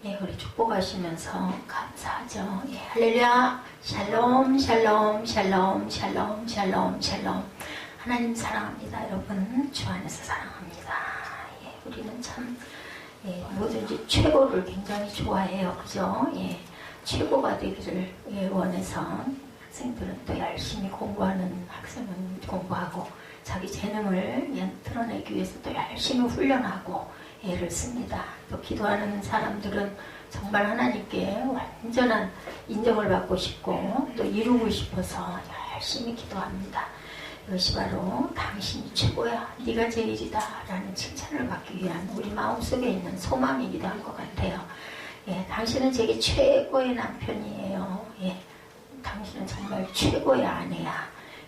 예, 우리 축복하시면서 감사하죠. 예, 할렐루야. 샬롬, 샬롬, 샬롬, 샬롬, 샬롬, 샬롬. 하나님 사랑합니다. 여러분, 주 안에서 사랑합니다. 예, 우리는 참, 예, 뭐든지 최고를 굉장히 좋아해요. 그죠? 예, 최고가 되기를 원해서 학생들은 또 열심히 공부하는 학생은 공부하고 자기 재능을 드러내기 위해서 또 열심히 훈련하고 애를 씁니다. 또 기도하는 사람들은 정말 하나님께 완전한 인정을 받고 싶고 또 이루고 싶어서 열심히 기도합니다. 이것이 바로 당신이 최고야, 네가 제일이다 라는 칭찬을 받기 위한 우리 마음속에 있는 소망이기도 할 것 같아요. 예, 당신은 제게 최고의 남편이에요. 예, 당신은 정말 최고의 아내야.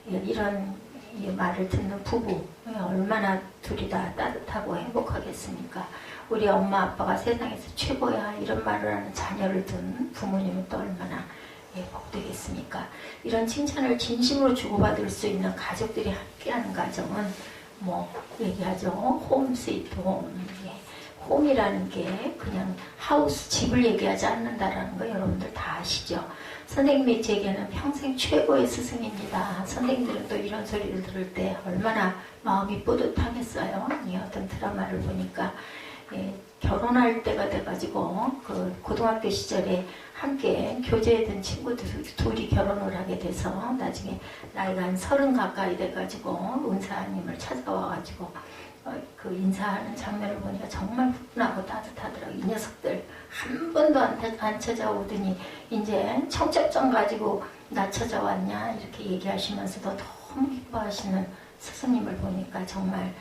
예, 이런 이 말을 듣는 부부 얼마나 둘이 다 따뜻하고 행복하겠습니까? 우리 엄마 아빠가 세상에서 최고야 이런 말을 하는 자녀를 둔 부모님은 또 얼마나 복되겠습니까? 이런 칭찬을 진심으로 주고받을 수 있는 가족들이 함께하는 가정은 뭐 얘기하죠. 홈 스위트 홈. 홈이라는 게 그냥 하우스 집을 얘기하지 않는다라는 거 여러분들 다 아시죠? 선생님이 제게는 평생 최고의 스승입니다. 선생님들은 또 이런 소리를 들을 때 얼마나 마음이 뿌듯하겠어요. 어떤 드라마를 보니까 결혼할 때가 돼가지고 그 고등학교 시절에 함께 교제했던 친구들 둘이 결혼을 하게 돼서 나중에 나이가 한 30 가까이 돼가지고 은사님을 찾아와가지고 그 인사하는 장면을 보니까 정말 훈훈하고 따뜻하더라고요. 이 녀석들 한 번도 안 찾아오더니 이제 청첩장 가지고 나 찾아왔냐 이렇게 얘기하시면서도 너무 기뻐하시는 스승님을 보니까 정말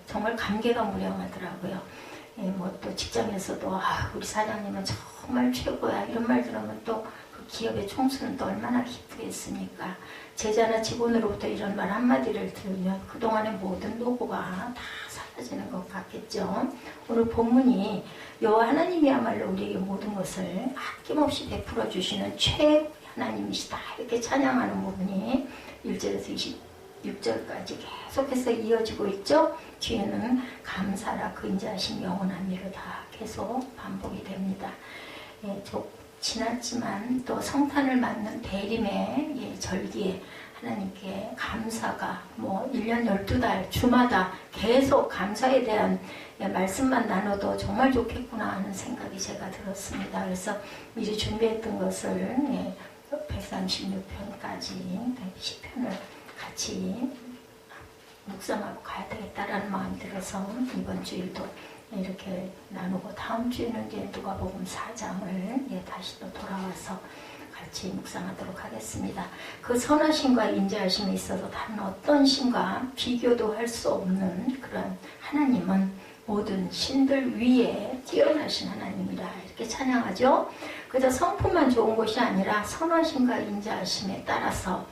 정말 감개가 무량하더라고요. 뭐 또 직장에서도 우리 사장님은 정말 최고야 이런 말 들으면 또 그 기업의 총수는 또 얼마나 기쁘겠습니까? 제자나 직원으로부터 이런 말 한마디를 들으면 그동안의 모든 노고가 다 사라지는 것 같겠죠. 오늘 본문이 여호와 하나님이야말로 우리에게 모든 것을 아낌없이 베풀어 주시는 최고의 하나님이시다 이렇게 찬양하는 부분이 1절에서 26절까지 계속해서 이어지고 있죠. 뒤에는 감사라 그 인자하심 영원한 일을 다 계속 반복이 됩니다. 지났지만 또 성탄을 맞는 대림의 절기에 하나님께 감사가 뭐 1년 12달 주마다 계속 감사에 대한 말씀만 나눠도 정말 좋겠구나 하는 생각이 제가 들었습니다. 그래서 미리 준비했던 것을 136편까지 10편을 같이 묵상하고 가야 되겠다라는 마음이 들어서 이번 주일도 이렇게 나누고 다음 주에는 이제 누가복음 4장을 다시 또 돌아와서 같이 묵상하도록 하겠습니다. 그 선하심과 인자하심에 있어서 다른 어떤 신과 비교도 할 수 없는 그런 하나님은 모든 신들 위에 뛰어나신 하나님이라 이렇게 찬양하죠. 그저 성품만 좋은 것이 아니라 선하심과 인자하심에 따라서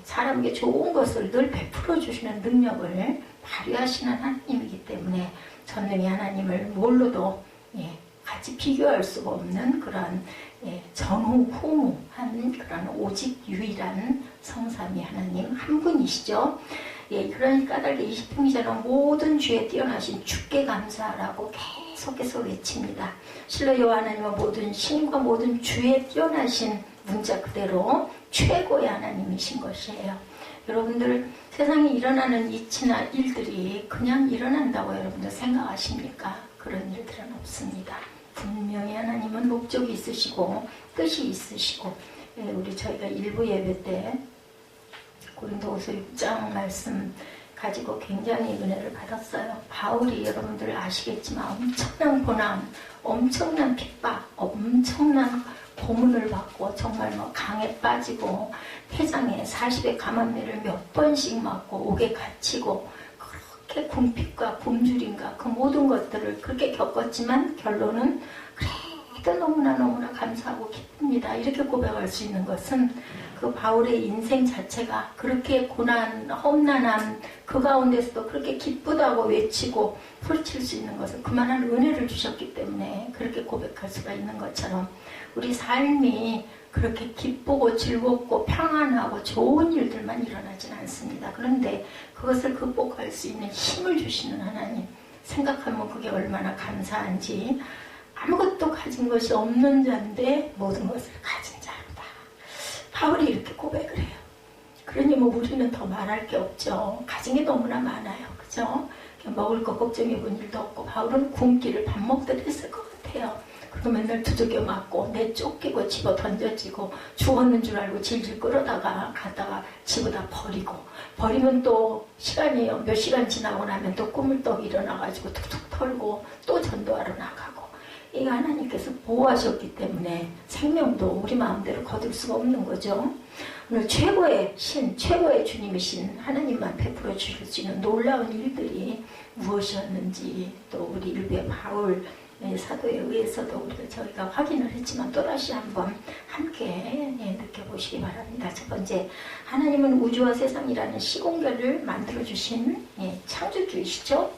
사람에게 좋은 것을 늘 베풀어 주시는 능력을 발휘하시는 하나님이기 때문에 전능의 하나님을 뭘로도 같이 비교할 수가 없는 그런 전후후무한 그런 오직 유일한 성삼위 하나님 한 분이시죠. 그러니까 까닭에 20편 기자는 모든 주에 뛰어나신 주께 감사라고 계속해서 외칩니다. 실로 여호와 하나님은 모든 신과 모든 주에 뛰어나신 문자 그대로 최고의 하나님이신 것이에요. 여러분들 세상에 일어나는 이치나 일들이 그냥 일어난다고 여러분들 생각하십니까? 그런 일들은 없습니다. 분명히 하나님은 목적이 있으시고 뜻이 있으시고 저희가 일부 예배 때 고린도후서 6장 말씀 가지고 굉장히 은혜를 받았어요. 바울이 여러분들 아시겠지만 엄청난 고난, 엄청난 핍박, 엄청난 고문을 받고 정말 강에 빠지고 폐장에 40의 감암매를 몇 번씩 맞고 옥에 갇히고 그렇게 궁핍과 굶주림과 그 모든 것들을 그렇게 겪었지만 결론은 그래도 너무나 감사하고 기쁩니다. 이렇게 고백할 수 있는 것은 그 바울의 인생 자체가 그렇게 고난, 험난함 그 가운데서도 그렇게 기쁘다고 외치고 소리칠 수 있는 것은 그만한 은혜를 주셨기 때문에 그렇게 고백할 수가 있는 것처럼 우리 삶이 그렇게 기쁘고 즐겁고 평안하고 좋은 일들만 일어나진 않습니다. 그런데 그것을 극복할 수 있는 힘을 주시는 하나님 생각하면 그게 얼마나 감사한지 아무것도 가진 것이 없는 자인데 모든 것을 가진 자로다. 바울이 이렇게 고백을 해요. 그러니 뭐 우리는 더 말할 게 없죠. 가진 게 너무나 많아요. 그죠? 먹을 거 걱정해 본 일도 없고, 바울은 굶기를 밥 먹듯 했을 것 같아요. 그리고 맨날 두들겨 맞고 내 쫓기고 집어 던져지고 죽었는 줄 알고 질질 끌어다가 갔다가 집어다 버리면 또 시간이 몇 시간 지나고 나면 또 꿈을 떡 일어나가지고 툭툭 털고 또 전도하러 나가고, 이거 하나님께서 보호하셨기 때문에 생명도 우리 마음대로 거둘 수가 없는 거죠. 오늘 최고의 신, 최고의 주님이신 하나님만 베풀어 주실 수 있는 놀라운 일들이 무엇이었는지, 또 우리 일부의 바울 사도에 의해서도 저희가 확인을 했지만 또다시 한번 함께 느껴보시기 바랍니다. 첫 번째, 하나님은 우주와 세상이라는 시공간을 만들어주신 창조주이시죠.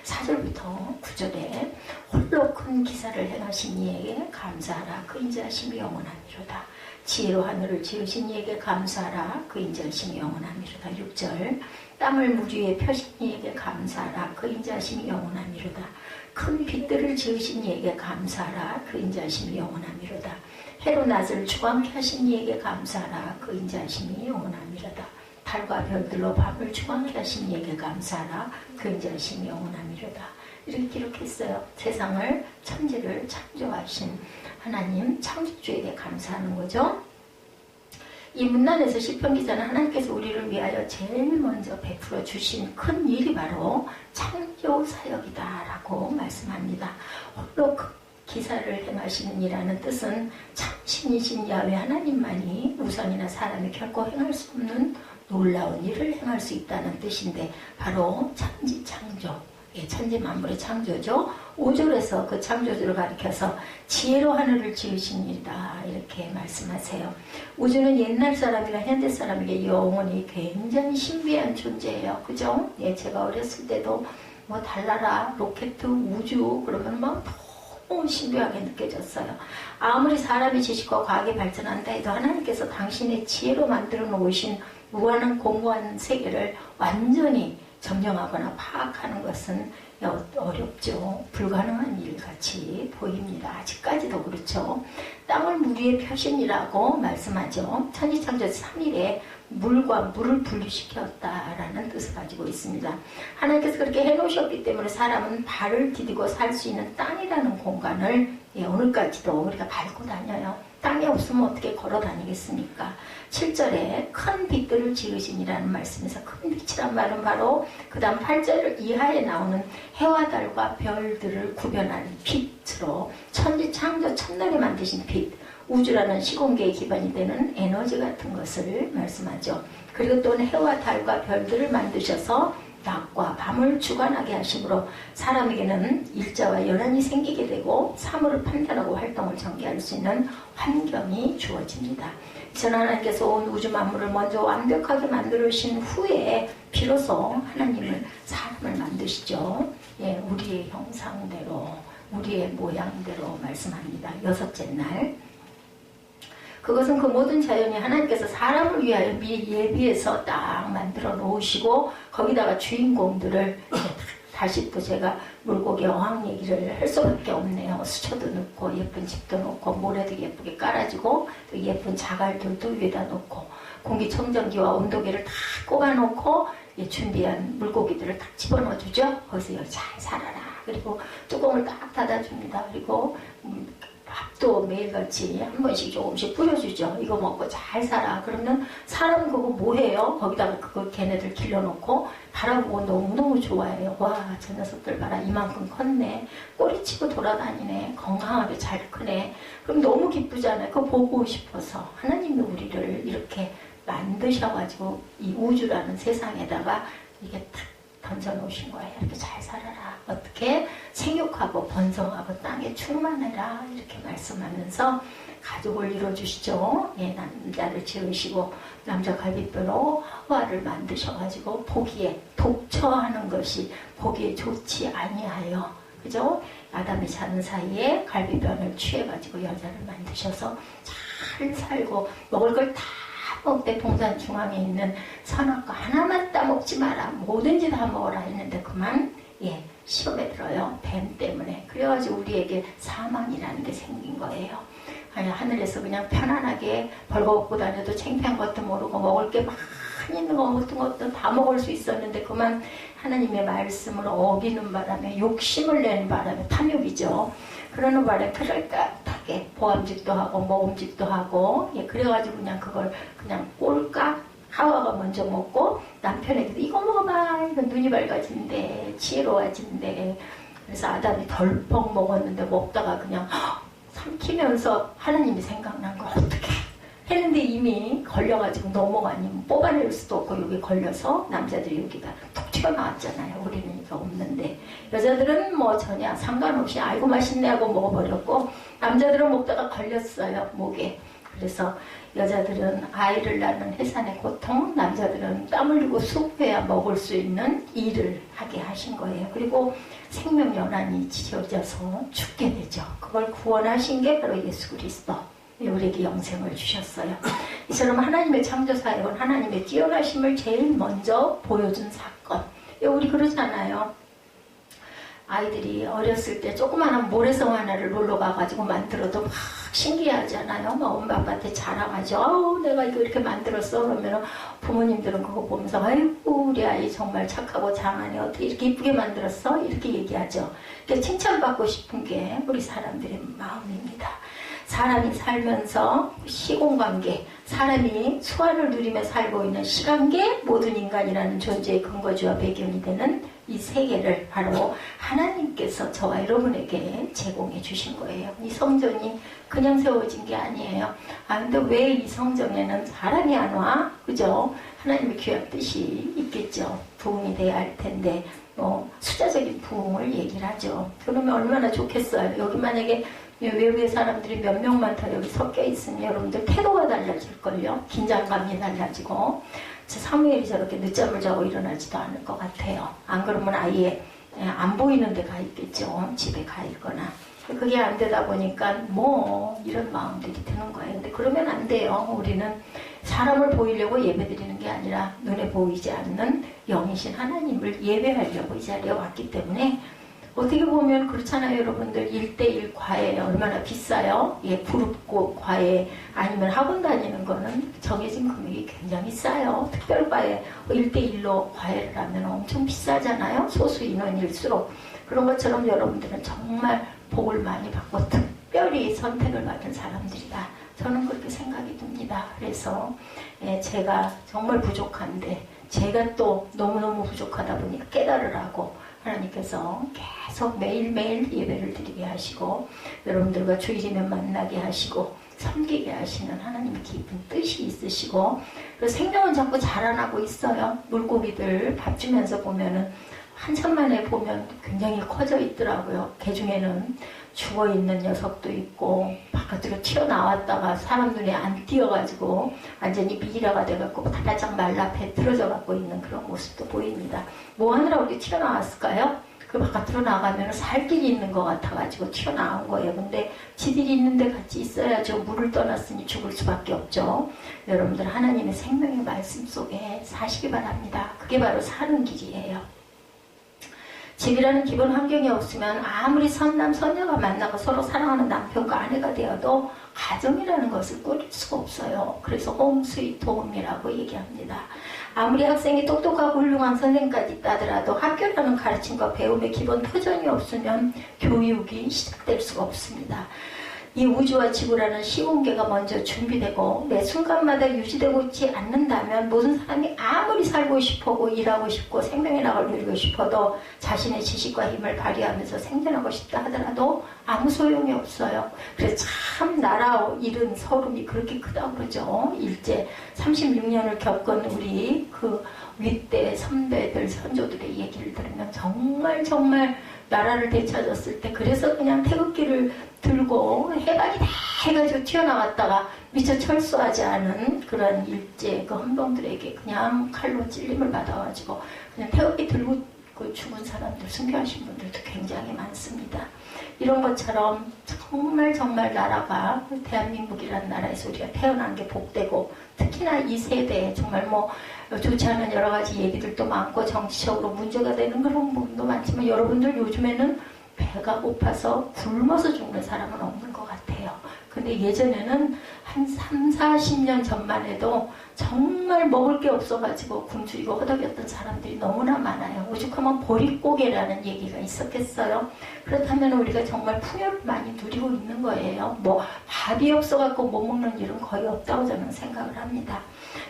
4절부터 9절에 홀로 큰 기사를 행하신 이에게 감사하라. 그 인자하심이 영원하미로다. 지혜로 하늘을 지으신 이에게 감사하라. 그 인자하심이 영원하미로다. 6절, 땅을 물 위에 펴신 이에게 감사하라. 그 인자하심이 영원하미로다. 큰 빛들을 지으신 이에게 감사하라. 그 인자하심이 영원하미로다. 해로 낮을 주광케 하신 이에게 감사하라. 그 인자하심이 영원하미로다. 달과 별들로 밤을 주광케 하신 이에게 감사하라. 그 인자하심이 영원하미로다. 이렇게 기록했어요. 세상을, 천지를 창조하신 하나님 창조주에게 감사하는 거죠. 이 문단에서 시편 기자는 하나님께서 우리를 위하여 제일 먼저 베풀어 주신 큰 일이 바로 창조 사역이다 라고 말씀합니다. 홀로 기사를 행하시는 이라는 뜻은 참신이신 야훼 하나님만이 우선이나 사람이 결코 행할 수 없는 놀라운 일을 행할 수 있다는 뜻인데, 바로 천지 창조, 천지 만물의 창조죠. 5절에서 그 창조주를 가리켜서 지혜로 하늘을 지으신 일이다 이렇게 말씀하세요. 우주는 옛날 사람이나 현대 사람에게 영원히 굉장히 신비한 존재예요. 그죠? 제가 어렸을 때도 뭐 달나라, 로켓, 우주 그러면 막 너무 신비하게 느껴졌어요. 아무리 사람의 지식과 과학이 발전한다 해도 하나님께서 당신의 지혜로 만들어 놓으신 무한한 공고한 세계를 완전히 점령하거나 파악하는 것은 어렵죠. 불가능한 일같이 보입니다. 아직까지도 그렇죠. 땅을 물 위에 펴신이라고 말씀하죠. 천지창조 3일에 물과 물을 분리시켰다라는 뜻을 가지고 있습니다. 하나님께서 그렇게 해놓으셨기 때문에 사람은 발을 디디고 살 수 있는 땅이라는 공간을 오늘까지도 우리가 밟고 다녀요. 땅이 없으면 어떻게 걸어 다니겠습니까? 7절에 큰 빛들을 지으신이라는 말씀에서 큰 빛이란 말은 바로 그 다음 8절 이하에 나오는 해와 달과 별들을 구별하는 빛으로 천지 창조 첫날에 만드신 빛, 우주라는 시공계의 기반이 되는 에너지 같은 것을 말씀하죠. 그리고 또 해와 달과 별들을 만드셔서 낮과 밤을 주관하게 하심으로 사람에게는 일자와 연한이 생기게 되고 사물을 판단하고 활동을 전개할 수 있는 환경이 주어집니다. 전 하나님께서 온 우주 만물을 먼저 완벽하게 만들으신 후에 비로소 하나님은 사람을 만드시죠. 우리의 형상대로, 우리의 모양대로 말씀합니다. 6째 날, 그것은 그 모든 자연이 하나님께서 사람을 위하여 미리 예비해서 딱 만들어 놓으시고, 거기다가 주인공들을 다시 또 제가 물고기 어항 얘기를 할 수밖에 없네요. 수초도 넣고 예쁜 집도 놓고 모래도 예쁘게 깔아주고 또 예쁜 자갈들도 위에다 놓고 공기청정기와 온도계를 다 꼽아 놓고 준비한 물고기들을 딱 집어넣어 주죠. 거기서 여기 잘 살아라. 그리고 뚜껑을 딱 닫아줍니다. 그리고 밥도 매일같이 한 번씩 조금씩 뿌려주죠. 이거 먹고 잘 살아. 그러면 사람 그거 뭐해요? 거기다가 그거 걔네들 길러놓고 바라보고 너무너무 좋아해요. 와, 저 녀석들 봐라. 이만큼 컸네. 꼬리치고 돌아다니네. 건강하게 잘 크네. 그럼 너무 기쁘잖아요. 그거 보고 싶어서. 하나님이 우리를 이렇게 만드셔가지고 이 우주라는 세상에다가 이게 탁 던져놓으신 거예요. 이렇게 잘 살아라. 어떻게 생육하고 번성하고 땅에 충만해라. 이렇게 말씀하면서 가족을 이루어주시죠. 남자를 지으시고 남자 갈비뼈로 하와를 만드셔가지고 보기에 독처하는 것이 보기에 좋지 아니하여, 그죠? 아담이 자는 사이에 갈비뼈를 취해가지고 여자를 만드셔서 잘 살고 먹을 걸 다 먹되 동산 중앙에 있는 선악과 하나만 따먹지 마라. 뭐든지 다 먹어라 했는데 그만 시험에 들어요. 뱀 때문에. 그래가지고 우리에게 사망이라는 게 생긴 거예요. 아니, 하늘에서 그냥 편안하게 벌거벗고 다녀도 창피한 것도 모르고 먹을 게 많이 있는 거 같은 것도 다 먹을 수 있었는데 그만 하나님의 말씀을 어기는 바람에 욕심을 내는 바람에 탐욕이죠. 그러는 바람에 그럴듯하게 보암직도 하고 먹음직도 하고 그래가지고 그냥 그걸 그냥 꼴깍 하와가 먼저 먹고 남편에게도 이거 먹어봐. 이거 눈이 밝아진대. 지혜로워진대. 그래서 아담이 덜컥 먹었는데 먹다가 그냥 삼키면서 하나님이 생각난 거 어떻게 했는데 이미 걸려가지고 넘어가니 뽑아낼 수도 없고 여기 걸려서 남자들이 여기가 툭 튀어나왔잖아요. 우리는 이거 없는데 여자들은 뭐 전혀 상관없이 아이고 맛있네 하고 먹어버렸고 남자들은 먹다가 걸렸어요. 목에. 그래서 여자들은 아이를 낳는 해산의 고통, 남자들은 땀 흘리고 수고해야 먹을 수 있는 일을 하게 하신 거예요. 그리고 생명연한이 지어져서 죽게 되죠. 그걸 구원하신 게 바로 예수 그리스도. 우리에게 영생을 주셨어요. 이처럼 하나님의 창조사역은 하나님의 뛰어나심을 제일 먼저 보여준 사건. 우리 그러잖아요. 아이들이 어렸을 때 조그마한 모래성 하나를 놀러 가가지고 만들어도 막 신기하잖아요. 막 엄마 아빠한테 자랑하죠. 내가 이거 이렇게 만들었어. 그러면 부모님들은 그거 보면서 아이고 우리 아이 정말 착하고 장하네. 어떻게 이렇게 이쁘게 만들었어? 이렇게 얘기하죠. 그러니까 칭찬받고 싶은 게 우리 사람들의 마음입니다. 사람이 살면서 시공관계, 사람이 수완을 누리며 살고 있는 시간계, 모든 인간이라는 존재의 근거지와 배경이 되는 이 세계를 바로 하나님께서 저와 여러분에게 제공해 주신 거예요. 이 성전이 그냥 세워진 게 아니에요. 근데 왜 이 성전에는 사람이 안 와? 그죠? 하나님의 귀한 뜻이 있겠죠. 부흥이 돼야 할 텐데, 숫자적인 부흥을 얘기를 하죠. 그러면 얼마나 좋겠어요. 여기 만약에 외부의 사람들이 몇 명만 더 여기 섞여 있으면 여러분들 태도가 달라질걸요. 긴장감이 달라지고. 사무엘이 저렇게 늦잠을 자고 일어나지도 않을 것 같아요. 안 그러면 아예 안 보이는 데 가 있겠죠. 집에 가 있거나. 그게 안 되다 보니까 이런 마음들이 드는 거예요. 근데 그러면 안 돼요. 우리는 사람을 보이려고 예배드리는 게 아니라 눈에 보이지 않는 영이신 하나님을 예배하려고 이 자리에 왔기 때문에 어떻게 보면 그렇잖아요. 여러분들 1:1 과외 얼마나 비싸요? 그룹 과외 아니면 학원 다니는 거는 정해진 금액이 굉장히 싸요. 특별과외 1:1로 과외를 하면 엄청 비싸잖아요. 소수 인원일수록. 그런 것처럼 여러분들은 정말 복을 많이 받고 특별히 선택을 받은 사람들이다. 저는 그렇게 생각이 듭니다. 그래서 제가 정말 부족한데 제가 또 너무너무 부족하다 보니까 깨달으라고 하나님께서 계속 매일매일 예배를 드리게 하시고 여러분들과 주일이면 만나게 하시고 섬기게 하시는 하나님의 깊은 뜻이 있으시고 그래서 생명은 자꾸 자라나고 있어요. 물고기들 밥 주면서 보면은 한참 만에 보면 굉장히 커져 있더라고요. 개 중에는 죽어있는 녀석도 있고 바깥으로 튀어나왔다가 사람 눈에 안 띄어가지고 완전히 미이라가 돼갖고 바짝 말라 배틀어져 갖고 있는 그런 모습도 보입니다. 뭐 하느라고 이렇게 튀어나왔을까요? 그 바깥으로 나가면 살 길이 있는 것 같아가지고 튀어나온 거예요. 근데 지들이 있는데 같이 있어야죠. 물을 떠났으니 죽을 수밖에 없죠. 여러분들 하나님의 생명의 말씀 속에 사시기 바랍니다. 그게 바로 사는 길이에요. 집이라는 기본 환경이 없으면 아무리 선남 선녀가 만나고 서로 사랑하는 남편과 아내가 되어도 가정이라는 것을 꾸릴 수가 없어요. 그래서 홈 스위트 홈이라고 얘기합니다. 아무리 학생이 똑똑하고 훌륭한 선생까지 있다더라도 학교라는 가르침과 배움의 기본 터전이 없으면 교육이 시작될 수가 없습니다. 이 우주와 지구라는 시공계가 먼저 준비되고 매 순간마다 유지되고 있지 않는다면 모든 사람이 아무리 살고 싶고 일하고 싶고 생명의 낙을 누리고 싶어도 자신의 지식과 힘을 발휘하면서 생존하고 싶다 하더라도 아무 소용이 없어요. 그래서 참 나라 잃은 서름이 그렇게 크다고 그러죠. 일제 36년을 겪은 우리 그 윗대 선배들 선조들의 얘기를 들으면 정말 나라를 되찾았을 때 그래서 그냥 태극기를 들고 해방이 다 해가지고 튀어나왔다가 미처 철수하지 않은 그런 일제 그 헌병들에게 그냥 칼로 찔림을 받아가지고 그냥 태극기 들고 그 죽은 사람들, 순교하신 분들도 굉장히 많습니다. 이런 것처럼 정말 정말 나라가 대한민국이라는 나라에서 우리가 태어난 게 복되고 특히나 이 세대에 정말 뭐 좋지 않은 여러 가지 얘기들도 많고 정치적으로 문제가 되는 그런 부분도 많지만 여러분들 요즘에는 배가 고파서 굶어서 죽는 사람은 없는 것 같아요. 근데 예전에는 한 3, 40년 전만 해도 정말 먹을 게 없어가지고 굶주리고 허덕였던 사람들이 너무나 많아요. 오죽하면 보릿고개라는 얘기가 있었겠어요. 그렇다면 우리가 정말 풍요를 많이 누리고 있는 거예요. 뭐 밥이 없어갖고 못 먹는 일은 거의 없다고 저는 생각을 합니다.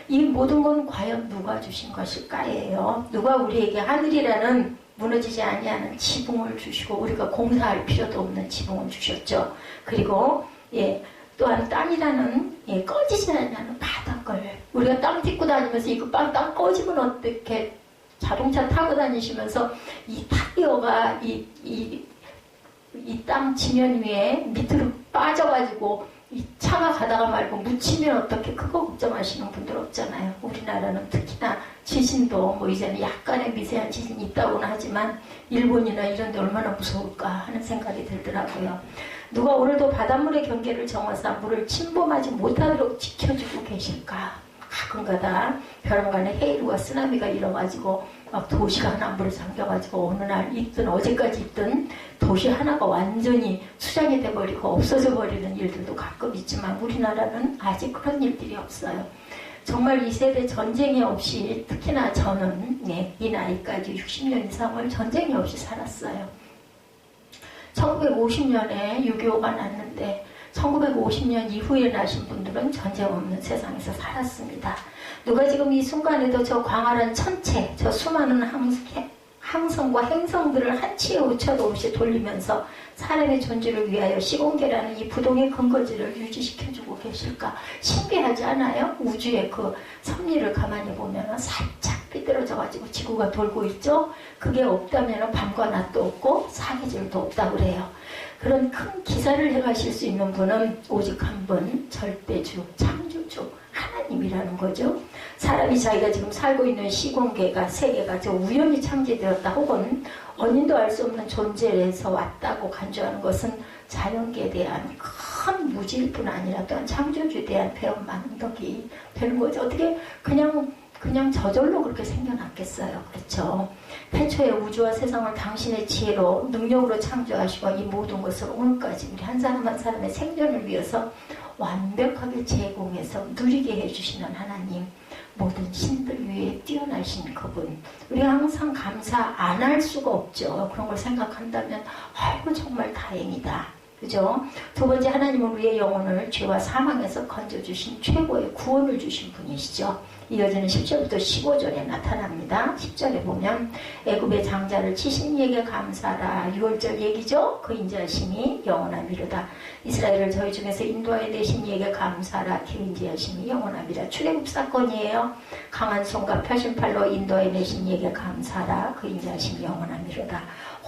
이 모든 건 과연 누가 주신 것일까예요. 누가 우리에게 하늘이라는 무너지지 아니하는 지붕을 주시고 우리가 공사할 필요도 없는 지붕을 주셨죠. 그리고 또한 땅이라는 꺼지지 않는 바닷걸 우리가 땅 딛고 다니면서 이거 땅 꺼지면 어떻게 자동차 타고 다니시면서 이 타이어가 이 땅 지면 위에 밑으로 빠져가지고 이 차가 가다가 말고 묻히면 어떻게 그거 걱정하시는 분들 없잖아요. 우리나라는 특히나 지진도 뭐 이제는 약간의 미세한 지진이 있다고는 하지만 일본이나 이런 데 얼마나 무서울까 하는 생각이 들더라고요. 누가 오늘도 바닷물의 경계를 정하사 물을 침범하지 못하도록 지켜주고 계실까? 가끔가다 벼랑간에 헤이루와 쓰나미가 일어가지고 막 도시가 하나 물에 잠겨가지고 어느 날 있든 어제까지 있든 도시 하나가 완전히 수장이 돼버리고 없어져 버리는 일들도 가끔 있지만 우리나라는 아직 그런 일들이 없어요. 정말 이 세대 전쟁이 없이 특히나 저는 이 나이까지 60년 이상을 전쟁이 없이 살았어요. 1950년에 6.25가 났는데 1950년 이후에 나신 분들은 전쟁 없는 세상에서 살았습니다. 누가 지금 이 순간에도 저 광활한 천체, 저 수많은 항성과 행성들을 한치의 오차도 없이 돌리면서 사람의 존재를 위하여 시공계라는 이 부동의 근거지를 유지시켜주고 계실까? 신기하지 않아요? 우주의 그 섭리를 가만히 보면 살짝 삐뚤어져가지고 지구가 돌고 있죠? 그게 없다면 밤과 낮도 없고 사계절도 없다고 그래요. 그런 큰 기사를 행하실 수 있는 분은 오직 한 분, 절대주, 창조주, 하나님이라는 거죠. 사람이 자기가 지금 살고 있는 시공계가, 세계가 저 우연히 창제되었다 혹은 원인도 알 수 없는 존재에서 왔다고 간주하는 것은 자연계에 대한 큰 무지일 뿐 아니라 또한 창조주에 대한 배운 망덕이 되는 거죠. 어떻게 그냥 저절로 그렇게 생겨났겠어요. 그렇죠. 태초에 우주와 세상을 당신의 지혜로 능력으로 창조하시고 이 모든 것을 오늘까지 우리 한 사람 한 사람의 생존을 위해서 완벽하게 제공해서 누리게 해주시는 하나님, 모든 신들 위에 뛰어나신 그분, 우리가 항상 감사 안 할 수가 없죠. 그런 걸 생각한다면 아이고 정말 다행이다. 그죠? 두 번째, 하나님은 우리의 영혼을 죄와 사망에서 건져주신 최고의 구원을 주신 분이시죠. 이어지는 10절부터 15절에 나타납니다. 10절에 보면 애굽의 장자를 치신 이에게 감사하라. 6월절 얘기죠. 그 인자하심이 영원하미로다. 이스라엘을 저희 중에서 인도하여 내신 이에게 감사하라. 그 인자하심이 영원하미라. 출애굽 사건이에요. 강한 손과 펴신 팔로 인도하여 내신 이에게 감사하라. 그 인자하심이 영원하미로다.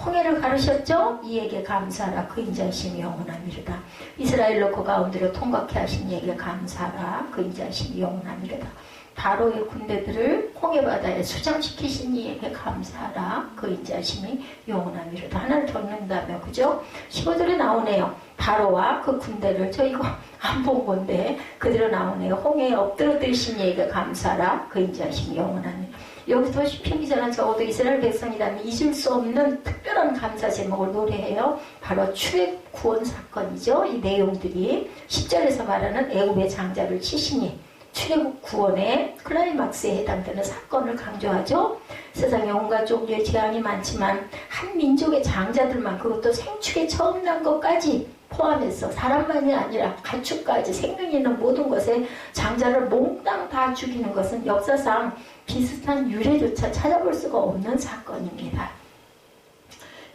홍해를 가르셨죠? 이에게 감사하라. 그 인자하심이 영원하미로다. 이스라엘로 그 가운데로 통과케 하신 이에게 감사하라. 그 인자하심이 영원하미로다. 바로의 군대들을 홍해바다에 수장시키신 이에게 감사하라. 그 인자하심이 영원하미로다. 하나를 더 읽는다며, 그죠? 15절에 나오네요. 바로와 그 군대를, 저 이거 안 본 건데 그대로 나오네요. 홍해에 엎드러뜨리신 이에게 감사하라. 그 인자하심이 영원하미로다. 여기서 시편 기자는 적어도 이스라엘 백성이라면 잊을 수 없는 특별한 감사 제목을 노래해요. 바로 출애굽 구원 사건이죠. 이 내용들이 10절에서 말하는 애굽의 장자를 치시니 출애굽 구원의 클라이막스에 해당되는 사건을 강조하죠. 세상에 온갖 종류의 재앙이 많지만 한 민족의 장자들만, 그것도 생축에 처음 난 것까지 포함해서 사람만이 아니라 가축까지 생명 있는 모든 것에 장자를 몽땅 다 죽이는 것은 역사상 비슷한 유래조차 찾아볼 수가 없는 사건입니다.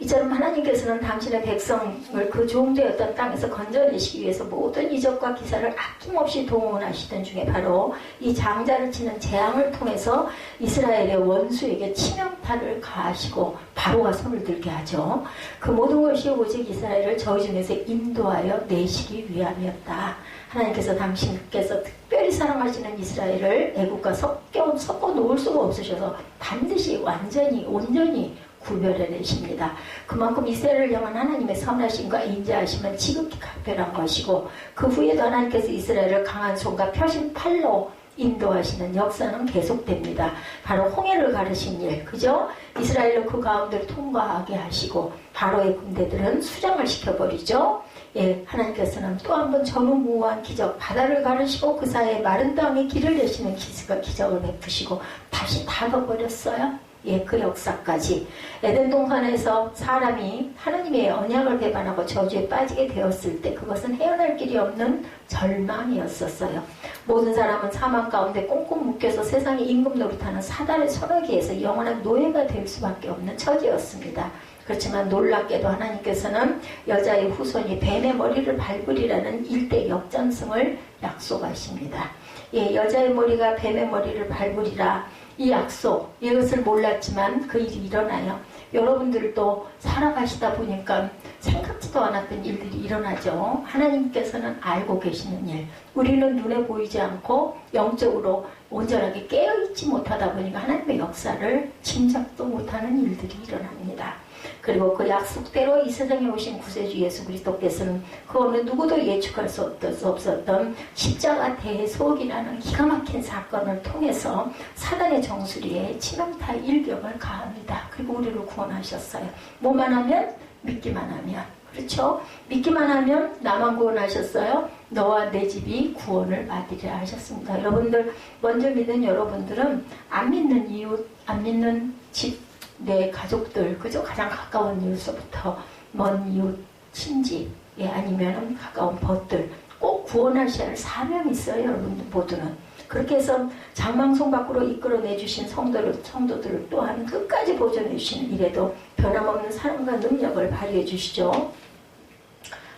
이처럼 하나님께서는 당신의 백성을 그 종되었던 땅에서 건져내시기 위해서 모든 이적과 기사를 아낌없이 동원하시던 중에 바로 이 장자를 치는 재앙을 통해서 이스라엘의 원수에게 치명타를 가하시고 바로가 손을 들게 하죠. 그 모든 것이 오직 이스라엘을 저희 중에서 인도하여 내시기 위함이었다. 하나님께서 당신께서 특별히 사랑하시는 이스라엘을 애국과 섞어 놓을 수가 없으셔서 반드시 완전히 온전히 구별해내십니다. 그만큼 이스라엘을 향한 하나님의 선하심과 인자하심은 지극히 각별한 것이고 그 후에도 하나님께서 이스라엘을 강한 손과 펴신 팔로 인도하시는 역사는 계속됩니다. 바로 홍해를 가르신 일, 그죠? 이스라엘로 그 가운데를 통과하게 하시고 바로의 군대들은 수장을 시켜버리죠. 예, 하나님께서는 또 한 번 전무후무한 기적, 바다를 가르시고 그 사이에 마른 땅에 길을 내시는 기적을 베푸시고 다시 닫아버렸어요. 예, 그 역사까지. 에덴 동산에서 사람이 하나님의 언약을 배반하고 저주에 빠지게 되었을 때 그것은 헤어날 길이 없는 절망이었었어요. 모든 사람은 사망 가운데 꽁꽁 묶여서 세상의 임금 노릇하는 사단의 손아귀에서 영원한 노예가 될 수밖에 없는 처지였습니다. 그렇지만 놀랍게도 하나님께서는 여자의 후손이 뱀의 머리를 밟으리라는 일대 역전승을 약속하십니다. 예, 여자의 머리가 뱀의 머리를 밟으리라. 이 약속, 이것을 몰랐지만 그 일이 일어나요. 여러분들도 살아가시다 보니까 생각지도 않았던 일들이 일어나죠. 하나님께서는 알고 계시는 일. 우리는 눈에 보이지 않고 영적으로 온전하게 깨어있지 못하다 보니까 하나님의 역사를 짐작도 못하는 일들이 일어납니다. 그리고 그 약속대로 이 세상에 오신 구세주 예수 그리스도께서는 그 어느 누구도 예측할 수 없었던 십자가 대속이라는 기가 막힌 사건을 통해서 사단의 정수리에 치명타 일격을 가합니다. 그리고 우리를 구원하셨어요. 뭐만 하면? 믿기만 하면. 그렇죠? 믿기만 하면 나만 구원하셨어요. 너와 내 집이 구원을 받으리라 하셨습니다. 여러분들, 먼저 믿는 여러분들은 안 믿는 이웃, 안 믿는 집, 내 가족들, 그죠? 가장 가까운 이웃서부터 먼 이웃, 친지, 예, 아니면 가까운 벗들 꼭 구원하셔야 할 사명이 있어요. 여러분들 모두는. 그렇게 해서 장망성 밖으로 이끌어내주신 성도들을 또한 끝까지 보존해주시는 일에도 변함없는 사랑과 능력을 발휘해 주시죠.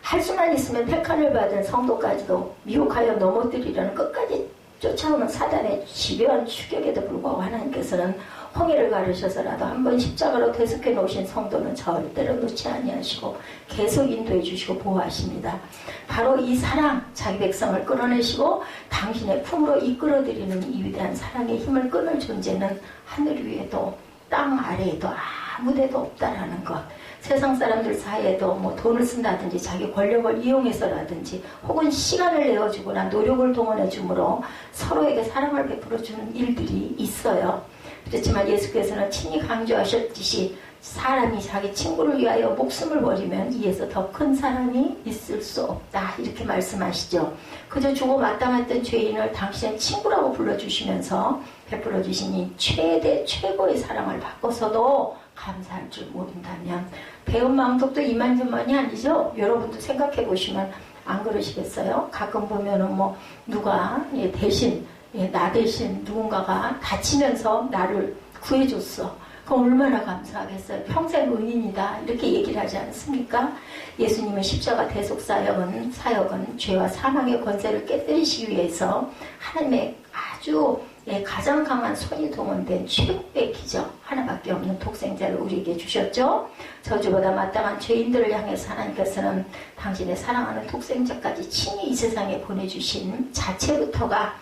할 수만 있으면 택함을 받은 성도까지도 미혹하여 넘어뜨리려는 끝까지 쫓아오는 사단의 집요한 추격에도 불구하고 하나님께서는 홍해를 가르셔서라도 한번 십자가로 대속해 놓으신 성도는 절대로 놓지 아니하시고 계속 인도해 주시고 보호하십니다. 바로 이 사랑, 자기 백성을 끌어내시고 당신의 품으로 이끌어들이는 이 위대한 사랑의 힘을 끊을 존재는 하늘 위에도 땅 아래에도 아무데도 없다라는 것. 세상 사람들 사이에도 뭐 돈을 쓴다든지 자기 권력을 이용해서라든지 혹은 시간을 내어주거나 노력을 동원해줌으로 서로에게 사랑을 베풀어주는 일들이 있어요. 그렇지만 예수께서는 친히 강조하셨듯이 사람이 자기 친구를 위하여 목숨을 버리면 이에서 더 큰 사랑이 있을 수 없다. 이렇게 말씀하시죠. 그저 주고 마땅했던 죄인을 당신의 친구라고 불러주시면서 베풀어 주신 이 최고의 사랑을 받고서도 감사할 줄 모른다면 배운 망독도 이만저만이 아니죠. 여러분도 생각해 보시면 안 그러시겠어요? 가끔 보면은 뭐 누가 대신 나 대신 누군가가 다치면서 나를 구해줬어. 그럼 얼마나 감사하겠어요. 평생 은인이다. 이렇게 얘기를 하지 않습니까? 예수님의 십자가 대속 사역은 죄와 사망의 권세를 깨뜨리시기 위해서 하나님의 아주 가장 강한 손이 동원된 최고의 기적 하나밖에 없는 독생자를 우리에게 주셨죠. 저주보다 마땅한 죄인들을 향해서 하나님께서는 당신의 사랑하는 독생자까지 친히 이 세상에 보내주신 자체부터가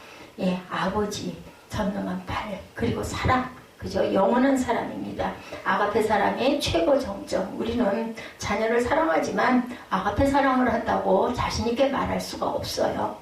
아버지, 전능한 팔, 그리고 사랑, 그죠? 영원한 사랑입니다. 아가페 사랑의 최고 정점. 우리는 자녀를 사랑하지만 아가페 사랑을 한다고 자신있게 말할 수가 없어요.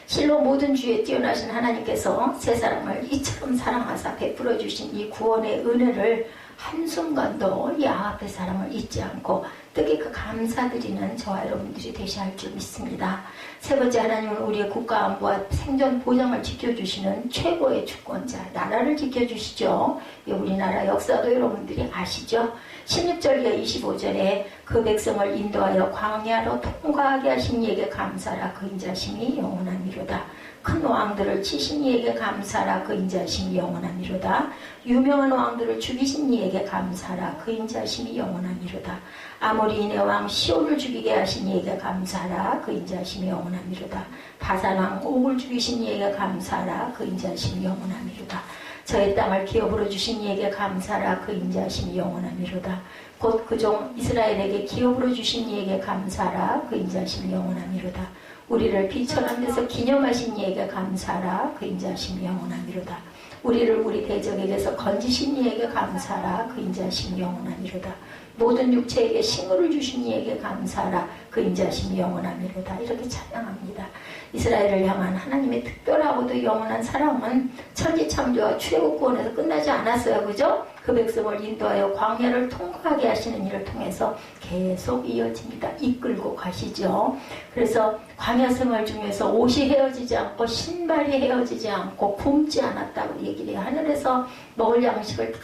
실로 모든 주에 뛰어나신 하나님께서 새 사람을 이처럼 사랑하사 베풀어 주신 이 구원의 은혜를 한순간도 이 아가페 사랑을 잊지 않고 뜻깊게 감사드리는 저와 여러분들이 되셔야 할 줄 믿습니다. 세 번째, 하나님은 우리의 국가 안보와 생존 보장을 지켜주시는 최고의 주권자, 나라를 지켜주시죠. 우리나라 역사도 여러분들이 아시죠. 16절 이하 25절에 그 백성을 인도하여 광야로 통과하게 하신 이에게 감사라. 그 인자심이 영원하미로다. 큰 왕들을 치신 이에게 감사라. 그 인자심이 영원하미로다. 유명한 왕들을 죽이신 이에게 감사라. 그 인자심이 영원하미로다. 아모리인의 왕 시온을 죽이게 하신 이에게 감사하라. 그 인자하심이 영원하미로다. 바산 왕 옥을 죽이신 이에게 감사하라. 그 인자하심이 영원하미로다. 저의 땅을 기업으로 주신 이에게 감사하라. 그 인자하심이 영원하미로다. 곧 그 종 이스라엘에게 기업으로 주신 이에게 감사하라. 그 인자하심이 영원하미로다. 우리를 비천한 데서 기념하신 이에게 감사하라. 그 인자하심이 영원하미로다. 우리를 우리 대적에게서 건지신 이에게 감사하라. 그 인자하심이 영원하미로다. 모든 육체에게 싱물을 주신 이에게 감사하라. 그 인자하심이 영원하미로다. 이렇게 찬양합니다. 이스라엘을 향한 하나님의 특별하고도 영원한 사랑은 천지창조와 출애굽구원에서 끝나지 않았어요. 그죠? 그 백성을 인도하여 광야를 통과하게 하시는 일을 통해서 계속 이어집니다. 이끌고 가시죠. 그래서 광야 생활 중에서 옷이 헤어지지 않고 신발이 헤어지지 않고 굶지 않았다고 얘기를 해요. 하늘에서 먹을 양식을 다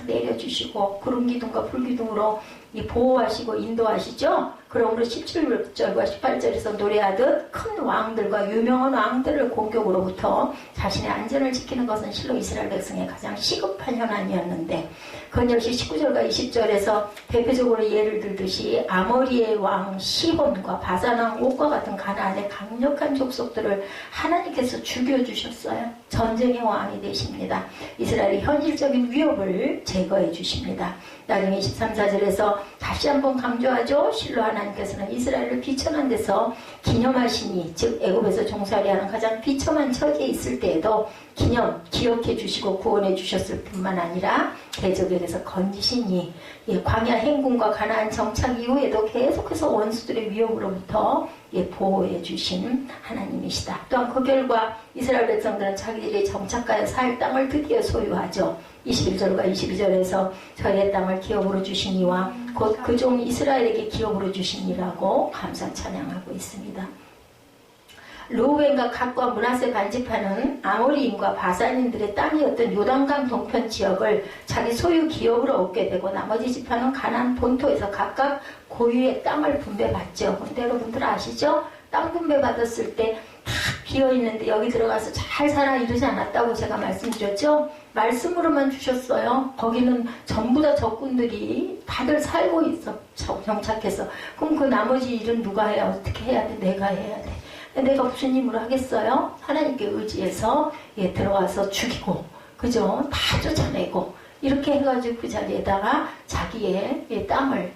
내려주시고 구름 기둥과 불 기둥으로 보호하시고 인도하시죠. 그러므로 17절과 18절에서 노래하듯 큰 왕들과 유명한 왕들을 공격으로부터 자신의 안전을 지키는 것은 실로 이스라엘 백성의 가장 시급한 현안이었는데, 그건 역시 19절과 20절에서 대표적으로 예를 들듯이 아모리의 왕 시혼과 바산 왕 옥과 같은 가나안의 강력한 족속들을 하나님께서 죽여주셨어요. 전쟁의 왕이 되십니다. 이스라엘의 현실적인 위협을 제거해 주십니다. 나중에 23, 4절에서 다시 한번 강조하죠. 실로 하나님께서는 이스라엘을 비천한 데서 기념하시니, 즉 애굽에서 종살이 하는 가장 비참한 처지에 있을 때에도 기억해 주시고 구원해 주셨을 뿐만 아니라 대적에게서 건지시니, 광야 행군과 가나안 정착 이후에도 계속해서 원수들의 위협으로부터 보호해 주신 하나님이시다. 또한 그 결과 이스라엘 백성들은 자기들이 정착하여 살 땅을 드디어 소유하죠. 21절과 22절에서 저의 땅을 기업으로 주시니와 곧 그 종 이스라엘에게 기업으로 주시니라고 감사 찬양하고 있습니다. 르우벤과 갓과 므낫세 반지파는 아모리인과 바산인들의 땅이었던 요단강 동편 지역을 자기 소유 기업으로 얻게 되고, 나머지 지파는 가나안 본토에서 각각 고유의 땅을 분배받죠. 근데 여러분들 아시죠? 땅 분배받았을 때 다 비어있는데 여기 들어가서 잘 살아 이러지 않았다고 제가 말씀드렸죠? 말씀으로만 주셨어요. 거기는 전부 다 적군들이 다들 살고 있어, 정착해서. 그럼 그 나머지 일은 누가 해야, 어떻게 해야 돼? 내가 해야 돼. 내가 무슨 힘으로 하겠어요? 하나님께 의지해서 들어와서 죽이고, 그죠? 다 쫓아내고, 이렇게 해가지고 그 자리에다가 자기의 땅을,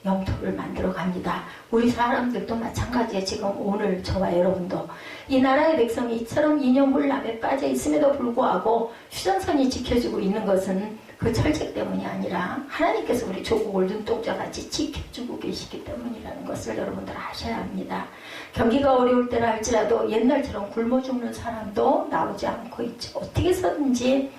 영토를 만들어 갑니다. 우리 사람들도 마찬가지에 지금 오늘 저와 여러분도 이 나라의 백성이 이처럼 이념 혼란에 빠져 있음에도 불구하고 휴전선이 지켜지고 있는 것은 그 철책 때문이 아니라 하나님께서 우리 조국을 눈동자같이 지켜주고 계시기 때문이라는 것을 여러분들 아셔야 합니다. 경기가 어려울 때라 할지라도 옛날처럼 굶어 죽는 사람도 나오지 않고 있죠. 어떻게 해서든지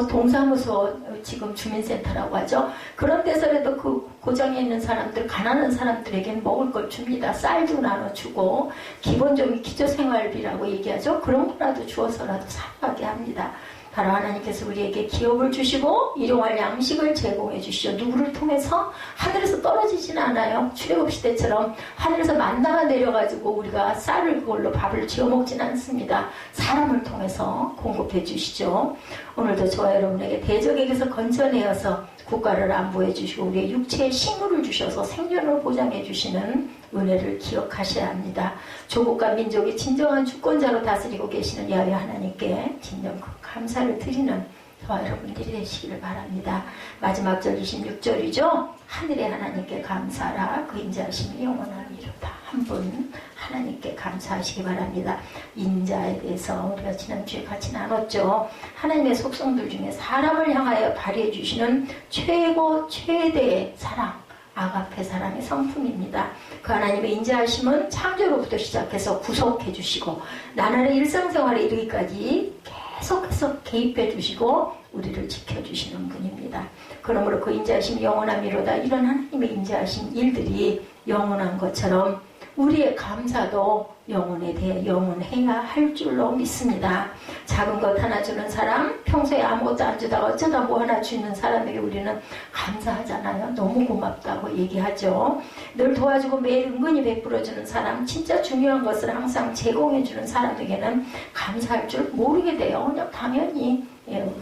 동사무소, 지금 주민센터라고 하죠. 그런 데서라도 그 고장에 있는 사람들, 가난한 사람들에게는 먹을 걸 줍니다. 쌀도 나눠주고, 기본적인 기초생활비라고 얘기하죠. 그런 거라도 주어서라도 살아가게 합니다. 바로 하나님께서 우리에게 기업을 주시고 일용할 양식을 제공해 주시죠. 누구를 통해서? 하늘에서 떨어지지는 않아요. 출애굽 시대처럼 하늘에서 만나가 내려가지고 우리가 쌀을 그걸로 밥을 지어 먹진 않습니다. 사람을 통해서 공급해 주시죠. 오늘도 저와 여러분에게 대적에게서 건져내어서 국가를 안보해 주시고 우리의 육체에 식물을 주셔서 생존을 보장해 주시는 은혜를 기억하셔야 합니다. 조국과 민족이 진정한 주권자로 다스리고 계시는 야훼 하나님께 진정 감사를 드리는 저와 여러분들이 되시기를 바랍니다. 마지막 절 26절이죠. 하늘의 하나님께 감사하라. 그 인자하심이 영원하리로다. 한 분 하나님께 감사하시기 바랍니다. 인자에 대해서 우리가 지난주에 같이 나눴죠. 하나님의 속성들 중에 사람을 향하여 발휘해 주시는 최고 최대의 사랑, 아가페 사랑의 성품입니다. 그 하나님의 인자하심은 창조로부터 시작해서 구속해 주시고 나날의 일상생활에 이르기까지 계속해서 개입해 주시고 우리를 지켜주시는 분입니다. 그러므로 그 인자하심이 영원하미로다. 이런 하나님의 인자하신 일들이 영원한 것처럼 우리의 감사도 영원해야 할 줄로 믿습니다. 작은 것 하나 주는 사람, 평소에 아무것도 안 주다가 어쩌다 뭐 하나 주는 사람에게 우리는 감사하잖아요. 너무 고맙다고 얘기하죠. 늘 도와주고 매일 은근히 베풀어주는 사람, 진짜 중요한 것을 항상 제공해주는 사람에게는 감사할 줄 모르게 돼요. 그냥 당연히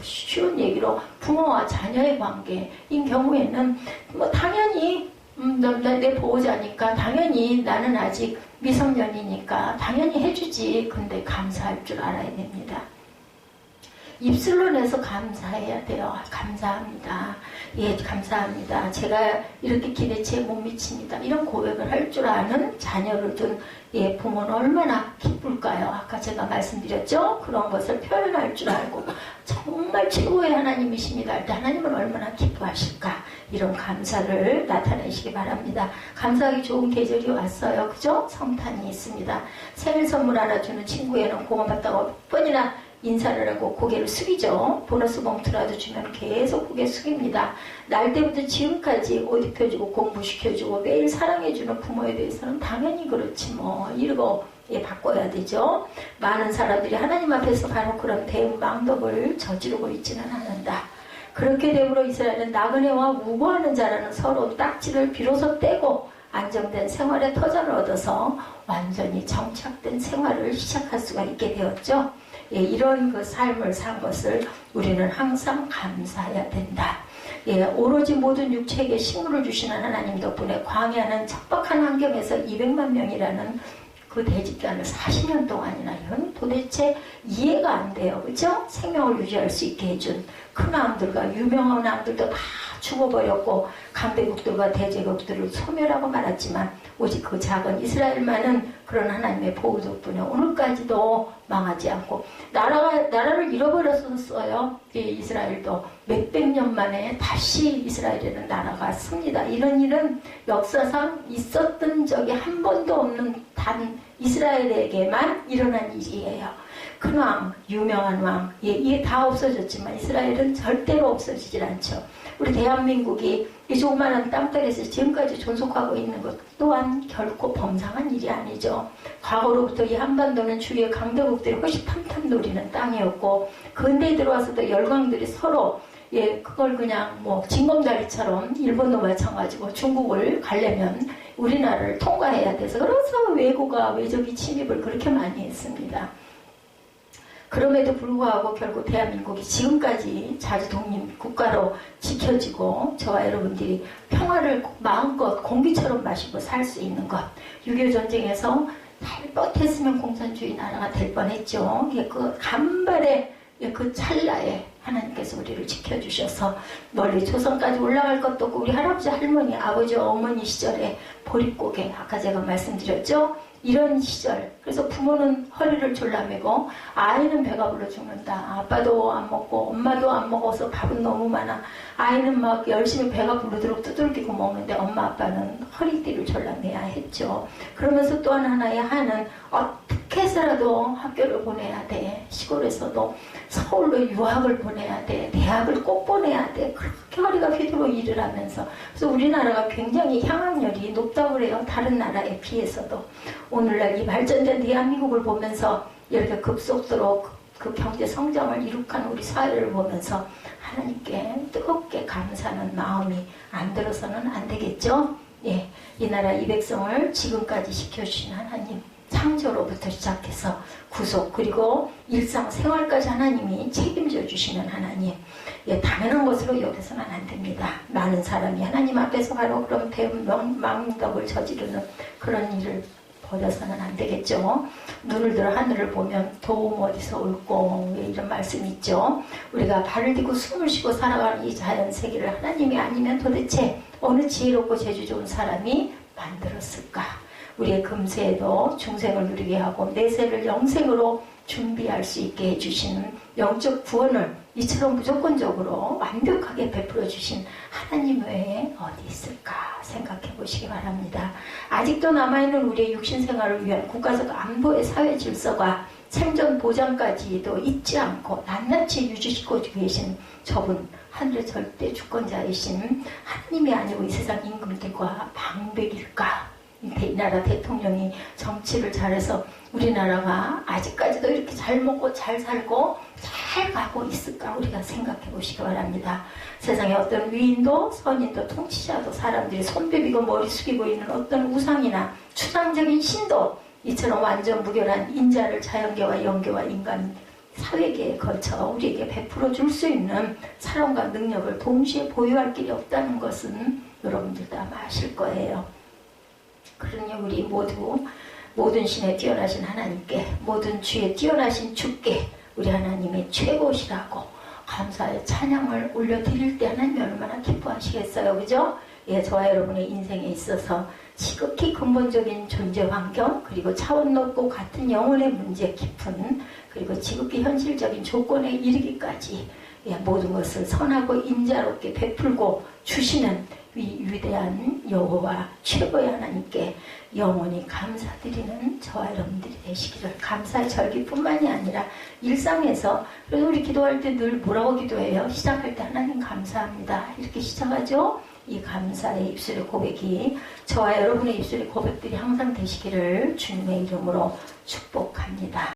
쉬운 얘기로 부모와 자녀의 관계인 경우에는 당연히 내 보호자니까 당연히 나는 아직 미성년이니까 당연히 해주지. 근데 감사할 줄 알아야 됩니다. 입술로 내서 감사해야 돼요. 감사합니다. 예, 감사합니다. 제가 이렇게 기대치에 못 미칩니다. 이런 고백을 할 줄 아는 자녀를 둔 예, 부모는 얼마나 기쁠까요? 아까 제가 말씀드렸죠? 그런 것을 표현할 줄 알고 정말 최고의 하나님이십니다. 할 때 하나님은 얼마나 기뻐하실까? 이런 감사를 나타내시기 바랍니다. 감사하기 좋은 계절이 왔어요. 그죠? 성탄이 있습니다. 생일 선물 하나 주는 친구에는 고마웠다고 몇 번이나 인사를 하고 고개를 숙이죠. 보너스 봉투라도 주면 계속 고개 숙입니다. 날 때부터 지금까지 옷 입혀주고 공부시켜주고 매일 사랑해주는 부모에 대해서는 당연히 그렇지 뭐 이러고 예, 바꿔야 되죠. 많은 사람들이 하나님 앞에서 바로 그런 대응망덕을 저지르고 있지는 않는다. 그렇게 되므로 이스라엘은 나그네와 우고하는 자라는 서로 딱지를 비로소 떼고 안정된 생활의 터전을 얻어서 완전히 정착된 생활을 시작할 수가 있게 되었죠. 예, 이런 그 삶을 산 것을 우리는 항상 감사해야 된다. 예, 오로지 모든 육체에게 식물을 주시는 하나님 덕분에 광야는 척박한 환경에서 200만 명이라는 그 대집단을 40년 동안이나 이건 도대체 이해가 안 돼요. 그죠? 생명을 유지할 수 있게 해준 큰 왕들과 유명한 왕들도 다 죽어버렸고 강대국들과 대제국들을 소멸하고 말았지만 오직 그 작은 이스라엘만은 그런 하나님의 보호 덕분에 오늘까지도 망하지 않고 나라를 잃어버렸었어요. 이스라엘도 몇백 년 만에 다시 이스라엘이라는 나라가 씁니다. 이런 일은 역사상 있었던 적이 한 번도 없는 단 이스라엘에게만 일어난 일이에요. 큰 왕, 유명한 왕, 예, 이게 다 없어졌지만 이스라엘은 절대로 없어지질 않죠. 우리 대한민국이 이 조그마한 땅덩이에서 지금까지 존속하고 있는 것 또한 결코 범상한 일이 아니죠. 과거로부터 이 한반도는 주위의 강대국들이 호시탐탐 노리는 땅이었고 근대에 들어와서도 열강들이 서로 예, 그걸 그냥 뭐 징검다리처럼 일본도 마찬가지고 중국을 가려면 우리나라를 통과해야 돼서 그래서 외적이 침입을 그렇게 많이 했습니다. 그럼에도 불구하고 결국 대한민국이 지금까지 자주 독립국가로 지켜지고 저와 여러분들이 평화를 마음껏 공기처럼 마시고 살 수 있는 것 6.25 전쟁에서 잘 버텼으면 공산주의 나라가 될 뻔했죠. 그 간발의 그 찰나에 하나님께서 우리를 지켜주셔서 멀리 조선까지 올라갈 것도 없고 우리 할아버지 할머니 아버지 어머니 시절에 보릿고개 아까 제가 말씀드렸죠. 이런 시절 그래서 부모는 허리를 졸라매고 아이는 배가 불러 죽는다. 아빠도 안 먹고 엄마도 안 먹어서 밥은 너무 많아. 아이는 막 열심히 배가 부르도록 두들기고 먹는데 엄마 아빠는 허리띠를 졸라매야 했죠. 그러면서 또 하나의 한은 어떻게 해서라도 학교를 보내야 돼. 시골에서도 서울로 유학을 보내야 돼. 대학을 꼭 보내야 돼. 그렇게 허리가 휘두르 일을 하면서 그래서 우리나라가 굉장히 향학열이 높다고 그래요. 다른 나라에 비해서도. 오늘날 이 발전된 대한민국을 보면서 이렇게 급속도로 그 경제 성장을 이룩한 우리 사회를 보면서 하나님께 뜨겁게 감사하는 마음이 안 들어서는 안 되겠죠? 예, 이 나라 이 백성을 지금까지 지켜주신 하나님 창조로부터 시작해서 구속 그리고 일상생활까지 하나님이 책임져 주시는 하나님 예, 당연한 것으로 여기서는 안 됩니다. 많은 사람이 하나님 앞에서 바로 그런 대망덕을 저지르는 그런 일을 버려서는 안 되겠죠. 눈을 들어 하늘을 보면 도움 어디서 올꼬 이런 말씀이 있죠. 우리가 발을 딛고 숨을 쉬고 살아가는 이 자연세계를 하나님이 아니면 도대체 어느 지혜롭고 재주 좋은 사람이 만들었을까. 우리의 금세에도 중생을 누리게 하고 내세를 영생으로 준비할 수 있게 해주시는 영적 구원을 이처럼 무조건적으로 완벽하게 베풀어 주신 하나님 외에 어디 있을까 생각해 보시기 바랍니다. 아직도 남아있는 우리의 육신생활을 위한 국가적 안보의 사회 질서가 생존 보장까지도 잊지 않고 낱낱이 유지시키고 계신 저분 하늘의 절대 주권자이신 하나님이 아니고 이 세상 임금들과 방백일까. 이 나라 대통령이 정치를 잘해서 우리나라가 아직까지도 이렇게 잘 먹고 잘 살고 잘 가고 있을까 우리가 생각해 보시기 바랍니다. 세상에 어떤 위인도 선인도 통치자도 사람들이 손 비비고 머리 숙이고 있는 어떤 우상이나 추상적인 신도 이처럼 완전 무결한 인자를 자연계와 영계와 인간 사회계에 거쳐 우리에게 베풀어 줄 수 있는 사랑과 능력을 동시에 보유할 길이 없다는 것은 여러분들도 아마 아실 거예요. 그러니 우리 모든 신에 뛰어나신 하나님께, 모든 주에 뛰어나신 주께 우리 하나님이 최고시라고 감사의 찬양을 올려드릴 때 하나님이 얼마나 기뻐하시겠어요. 그죠? 예, 저와 여러분의 인생에 있어서 지극히 근본적인 존재 환경, 그리고 차원 높고 같은 영혼의 문제 깊은, 그리고 지극히 현실적인 조건에 이르기까지 예, 모든 것을 선하고 인자롭게 베풀고 주시는 위대한 여호와 최고의 하나님께 영원히 감사드리는 저와 여러분들이 되시기를, 감사의 절기뿐만이 아니라 일상에서, 그래서 우리 기도할 때 늘 뭐라고 기도해요? 시작할 때 하나님 감사합니다 이렇게 시작하죠. 이 감사의 입술의 고백이 저와 여러분의 입술의 고백들이 항상 되시기를 주님의 이름으로 축복합니다.